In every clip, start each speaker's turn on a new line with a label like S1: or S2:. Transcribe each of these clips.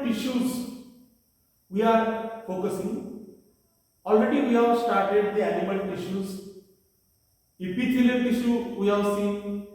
S1: tissues we are focusing. Already we have started the animal tissues. Epithelial tissue we have seen.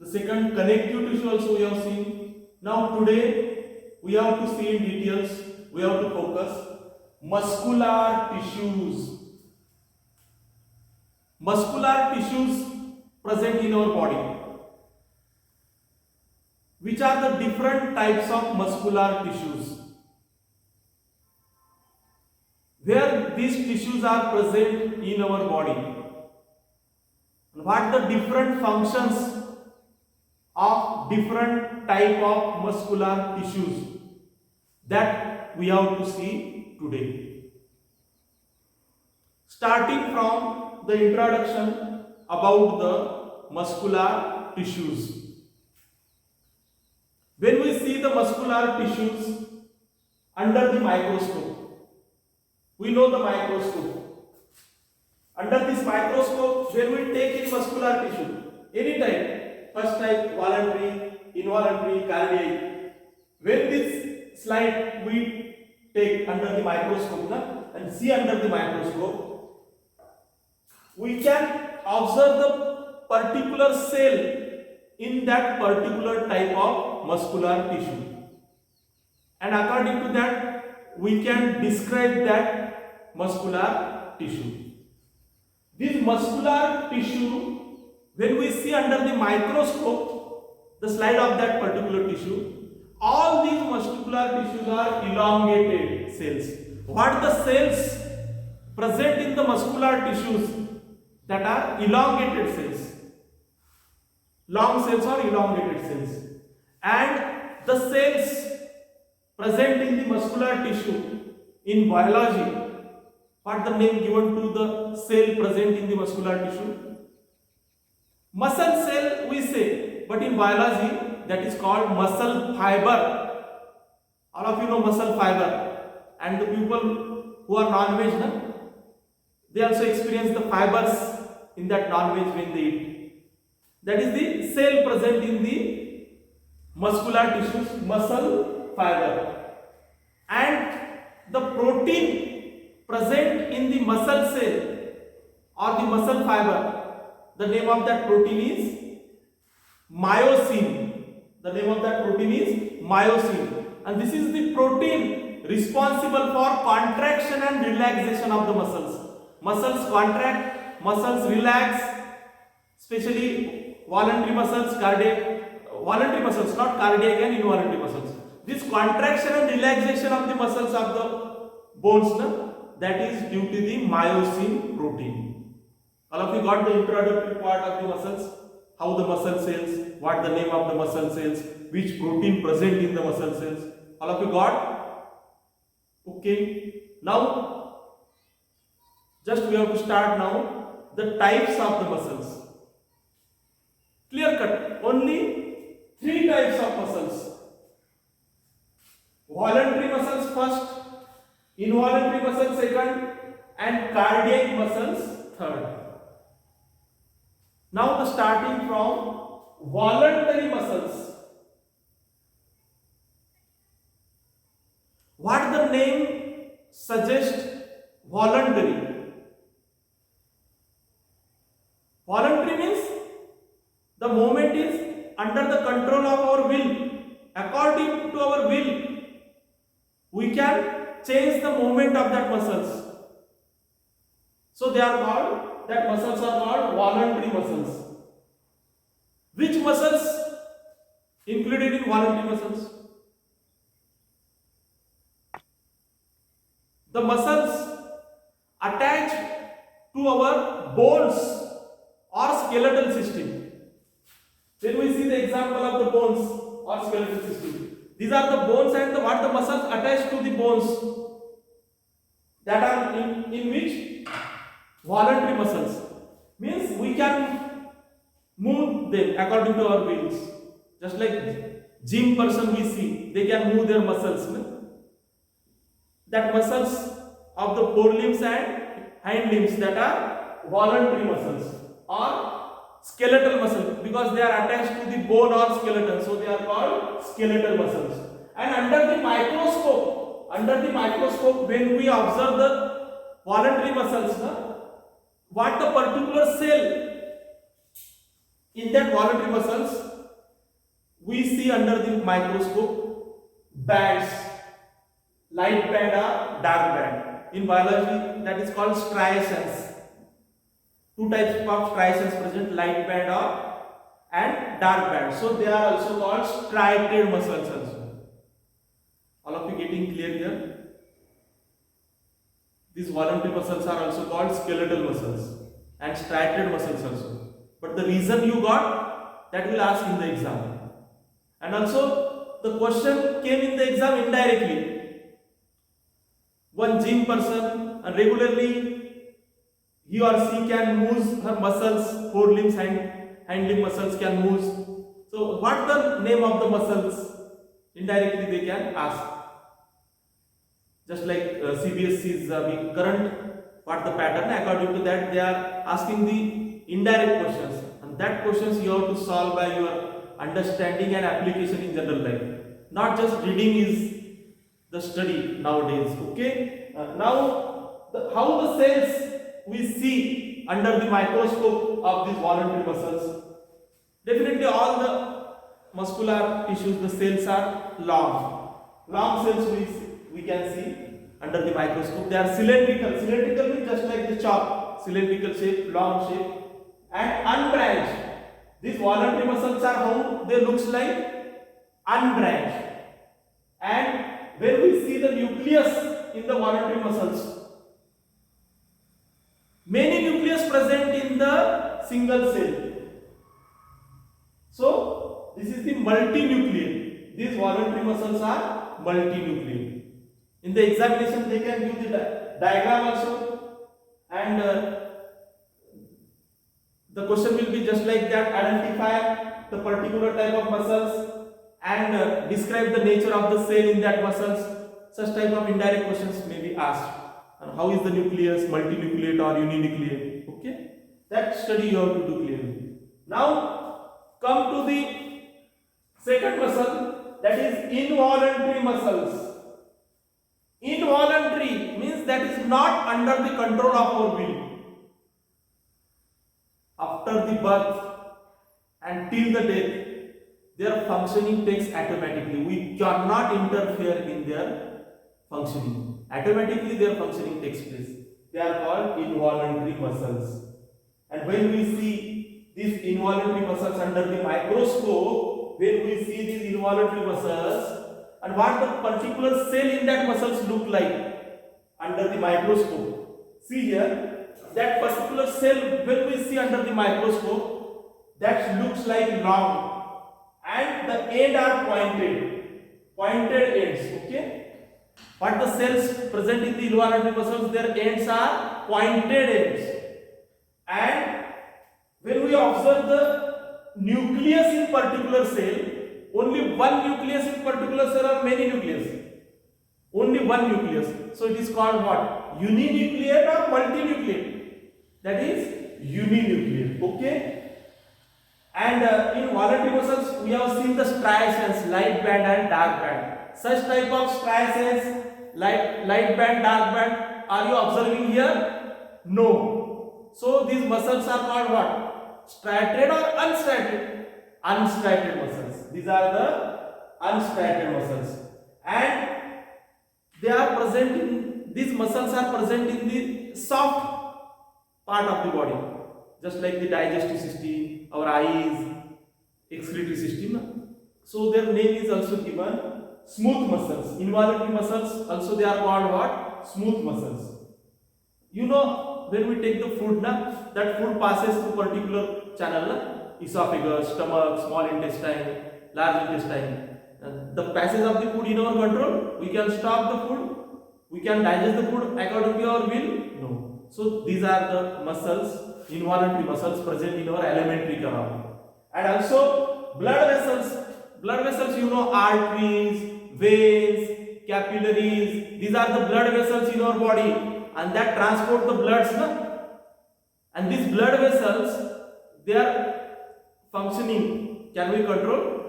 S1: The second, connective tissue also we have seen. Now today we have to see in details, we have to focus muscular tissues. Muscular tissues present in our body. Which are the different types of muscular tissues? Where these tissues are present in our body? What the different functions of different type of muscular tissues? That we have to see today. Starting from the introduction about the muscular tissues. When we see the muscular tissues under the microscope, we know the microscope. Under this microscope, when we take in muscular tissue, any type, first type, voluntary, involuntary, cardiac, when this slide we take under the microscope and see under the microscope, we can observe the particular cell in that particular type of muscular tissue, and according to that we can describe that muscular tissue. This muscular tissue, when we see under the microscope the slide of that particular tissue, all these muscular tissues are elongated cells. What are the cells present in the muscular tissues? That are elongated cells. Long cells or elongated cells. And the cells present in the muscular tissue in biology, what the name given to the cell present in the muscular tissue? Muscle cell we say, but in biology that is called muscle fiber. All of you know muscle fiber, and the people who are non-veg, they also experience the fibers in that non-veg when they eat. That is the cell present in the muscular tissues, muscle fiber. And the protein present in the muscle cell or the muscle fiber, the name of that protein is myosin. The name of that protein is myosin. And this is the protein responsible for contraction and relaxation of the muscles. Muscles contract, muscles relax, especially voluntary muscles, cardiac, voluntary muscles, not cardiac and involuntary muscles. This contraction and relaxation of the muscles of the bones, that is due to the myosin protein. All of you got the introductory part of the muscles, how the muscle cells, what the name of the muscle cells, which protein present in the muscle cells. All of you got? Okay. Now, just we have to start now the types of the muscles. Clear cut. Only 3 types of muscles. Voluntary muscles first, involuntary muscles second, and cardiac muscles third. Now the starting from voluntary muscles. What the name suggests? Voluntary. Voluntary means the movement is under the control of our will. According to our will, we can change the movement of that muscles. So they are called, that muscles are called voluntary muscles. Which muscles included in voluntary muscles? The muscles attached to our bones or skeletal system. When we see the example of the bones or skeletal system, these are the bones and what the muscles attached to the bones, that are in which voluntary muscles, means we can move them according to our wills. Just like gym person we see, they can move their muscles. That muscles of the forelimbs and hind limbs, that are voluntary muscles or skeletal muscles, because they are attached to the bone or skeleton, so they are called skeletal muscles. And under the microscope, when we observe the voluntary muscles, what the particular cell in that voluntary muscles we see under the microscope bands, light band or dark band. In biology, that is called striations. Two types of striations present, light band or and dark band. So they are also called striated muscles also. All of you getting clear here? These voluntary muscles are also called skeletal muscles and striated muscles also. But the reason you got, that will ask in the exam. And also the question came in the exam indirectly. One gym person and regularly he or she can move her muscles, forelimbs and hind limb muscles can move. So what the name of the muscles? Indirectly they can ask. Just like CBSE is being current, what the pattern, according to that they are asking the indirect questions, and that questions you have to solve by your understanding and application in general life. Not just reading is the study nowadays. Okay. Now how the cells we see under the microscope of these voluntary muscles? Definitely all the muscular tissues, the cells are long cells we can see under the microscope. They are cylindrical. Cylindrical means just like the chalk, cylindrical shape, long shape, and unbranched. These voluntary muscles are how they looks like, unbranched. And when we see the nucleus in the voluntary muscles, many nucleus present in the single cell. So this is the multinucleate. These voluntary muscles are multinucleate. In the examination they can give the diagram also, and the question will be just like that: identify the particular type of muscles and describe the nature of the cell in that muscles. Such type of indirect questions may be asked. And how is the nucleus, multinucleate or uninucleate? Okay, that study you have to do clearly. Now come to the second muscle, that is involuntary muscles. Involuntary means that is not under the control of our will. After the birth and till the death, their functioning takes automatically. We cannot interfere in their functioning. Automatically their functioning takes place. They are called involuntary muscles. And when we see these involuntary muscles under the microscope, when we see these involuntary muscles, and what the particular cell in that muscles look like under the microscope. See here, that particular cell when we see under the microscope, that looks like long and the end are pointed ends. Okay, what the cells present in the involuntary muscles, their ends are pointed ends. And when we observe the nucleus in particular cell, only one nucleus in particular cell or many nucleus? Only one nucleus. So it is called what? Uninucleate or multinucleate? That is uninucleate. Okay. And in voluntary muscles we have seen the striations, light band and dark band. Such type of striations, light band, dark band, are you observing here? No. So these muscles are called what? Striated or unstriated? Unstriated muscles. These are the unstriated muscles, and they are present in, these muscles are present in the soft part of the body, just like the digestive system, our eyes, excretory system. So their name is also given smooth muscles. Involuntary muscles also they are called what? Smooth muscles. You know, when we take the food, that food passes through particular channel, esophagus, stomach, small intestine, large intestine. The passage of the food in our control. We can stop the food. We can digest the food according to our will. No. So these are the muscles, involuntary muscles present in our alimentary canal. And also blood vessels. Blood vessels, you know, arteries, veins, capillaries. These are the blood vessels in our body, and that transport the bloods. And these blood vessels, they are functioning. Can we control?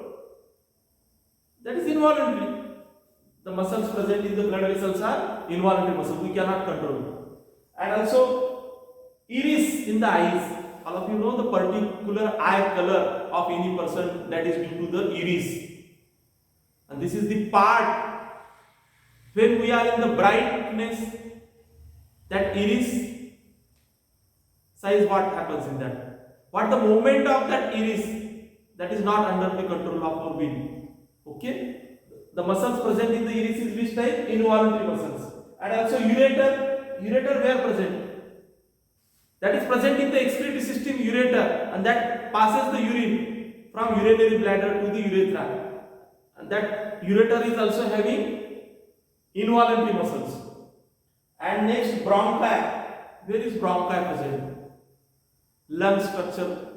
S1: That is involuntary. the muscles present in the blood vessels are involuntary muscles. We cannot control. And also iris in the eyes. All of you know the particular eye color of any person, that is due to the iris. And this is the part when we are in the brightness, that iris size, what happens in that? What the movement of that iris, that is not under the control of our will. Okay? The muscles present in the iris is which type? Involuntary muscles. And also ureter where present? That is present in the excretory system, ureter, and that passes the urine from urinary bladder to the urethra. And that ureter is also having involuntary muscles. And next, bronchi. Where is bronchi present? Lung structure.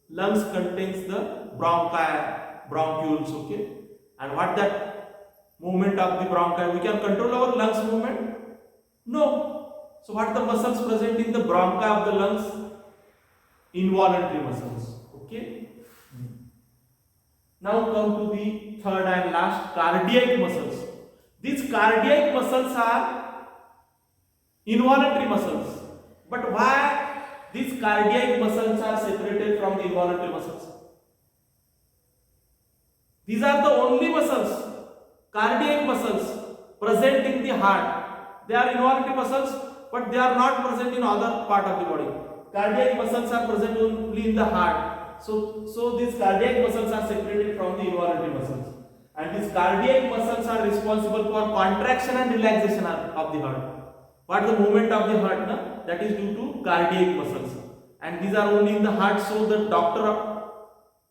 S1: Lungs contains the bronchi, bronchioles, okay? And what that movement of the bronchi? We can control our lungs movement? No. So what the muscles present in the bronchi of the lungs? Involuntary muscles, okay? Now come to the third and last, cardiac muscles. These cardiac muscles are involuntary muscles. But why these cardiac muscles are separated from the involuntary muscles? These are the only muscles, cardiac muscles, present in the heart. They are involuntary muscles, but they are not present in other part of the body. Cardiac muscles are present only in the heart. So these cardiac muscles are separated from the involuntary muscles. And these cardiac muscles are responsible for contraction and relaxation of the heart. What the movement of the heart? Na? That is due to cardiac muscles. And these are only in the heart, so the doctor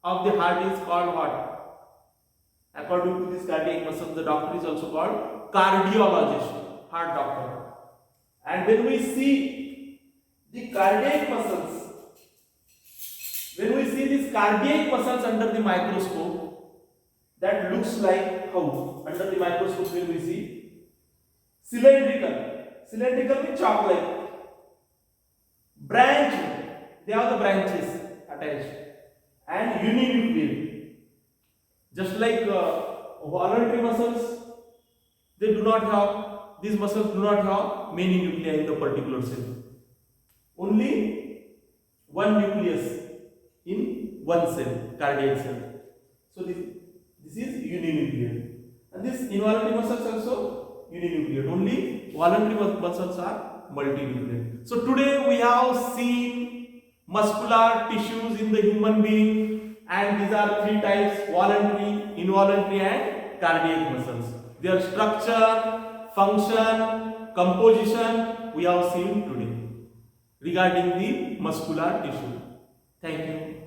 S1: of the heart is called what? According to these cardiac muscles, the doctor is also called cardiologist, heart doctor. And when we see the cardiac muscles, when we see these cardiac muscles under the microscope, that looks like how? Under the microscope, when we see cylindrical means chalk-like, branch, they have the branches attached, and uninuclear. Just like voluntary muscles, they do not have, these muscles do not have many nuclei in the particular cell. Only one nucleus in one cell, cardiac cell. So this is uninuclear. And this involuntary muscles also uninuclear. Only voluntary muscles are multinuclear. So today we have seen muscular tissues in the human being, and these are three types: voluntary, involuntary and cardiac muscles. Their structure, function, composition we have seen today regarding the muscular tissue. Thank you.